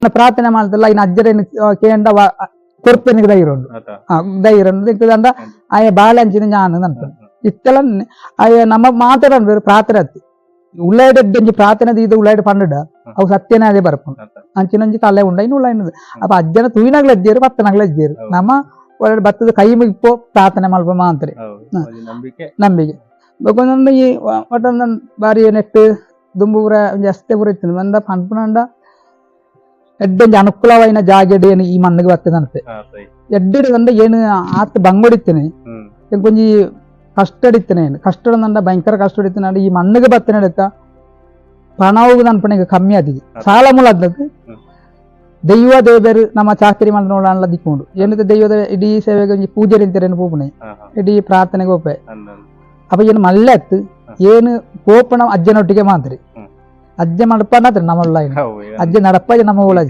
ಪ್ರಾರ್ಥನೆ ಮಾಡ್ತಲ್ಲ ಇನ್ನು ಅಜ್ಜರೇನು ಕೇಂದ್ರ ಕೊರ್ಪೆನಿಗೆ ಧೈರ್ಯ ಉಂಟು ಧೈರ್ಯ ಉಂಟು ಆಯ ಬಾಳಂಚಿನ ಜ್ಞಾನ ಅಂತ ಇತ್ತಲ್ಲ ಆಯ ನಮ್ಮ ಮಾತಾಡ ಪ್ರಾರ್ಥನೆ ಹತ್ತಿ ಉಳ್ಳಾಡಿ ಪ್ರಾರ್ಥನೆ ಇದು ಉಳ್ಳಾಡಿ ಪಂಡ ಅವು ಸತ್ಯನೇ ಅದೇ ಬರ್ಪು ಅಂಚಿನಂಜಿ ಕಲೆ ಉಂಡ ಇನ್ನು ಉಳ್ಳಾಡಿನದು ಅಪ್ಪ ಅಜ್ಜನ ತುಯಿನಾಗ್ಲ ಅಜ್ಜಿಯರು ಪತ್ತನಾಗ್ಲ ಅಜ್ಜಿಯರು ನಮ್ಮ ಒಳ್ಳೆ ಭತ್ತದ ಕೈ ಮುಗಿಪೋ ಪ್ರಾರ್ಥನೆ ಮಲ್ಪ ಮಾತ್ರೆ ನಂಬಿಕೆ ಬೊಕೊಂದು ಈ ಒಟ್ಟೊಂದು ಬಾರಿ ನೆಟ್ಟು ದುಂಬೂರ ಜಾಸ್ತಿ ಪೂರ ಇತ್ತು ಬಂದ ಪಂಪುನಂಡ ಎಡ್ಡಂಜಿ ಅನುಕೂಲವಾಯಿನ ಜಾಗೆಡ್ ಏನು ಈ ಮಣ್ಣಿಗೆ ಬರ್ತದಂತೆ ಎಡ್ಡಿಡ್ ಬಂದ ಏನು ಆತ ಬಂಗೊಡಿತ್ತೇನೆ ಕೊಂಚಿ ಕಷ್ಟ ಹಿಡಿತೇನೆ ಕಷ್ಟ ನಂದ ಭಯಂಕರ ಕಷ್ಟ ಹಿಡಿತೇನೆ ಈ ಮಣ್ಣಿಗೆ ಬರ್ತೇನೆ ಹಿಡಕ ಪಣ ಹೋಗುದು ಅನ್ಪಣೆಗೆ ಕಮ್ಮಿ ಆದಿಗೆ ಸಾಲ ಮೂಲ ಆದದ್ದು ದೈವ ದೇವರು ನಮ್ಮ ಚಾಕರಿ ಮಾಡಿ ನೋಡಲ್ಲ ದಿಕ್ಕೊಂಡು ಏನಿದೆ ದೈವದ ಇಡೀ ಸೇವೆಗೆ ಪೂಜೆ ಅಂತಾರೆ ಪೋಪಣೆ ಇಡೀ ಪ್ರಾರ್ಥನೆಗೆ ಹೋಪೆ ಅಪ್ಪ ಏನು ಮಲ್ಲೆ ಹತ್ತು ಏನು ಪೋಪಣ ಅಜ್ಜನೊಟ್ಟಿಗೆ ಮಾತ್ರಿ ಅಜ್ಜ ಮಡಪ ನಮ್ಮಲ್ಲ ಅಜ್ಜ ನಡಪ್ಪ ನಮ್ಮ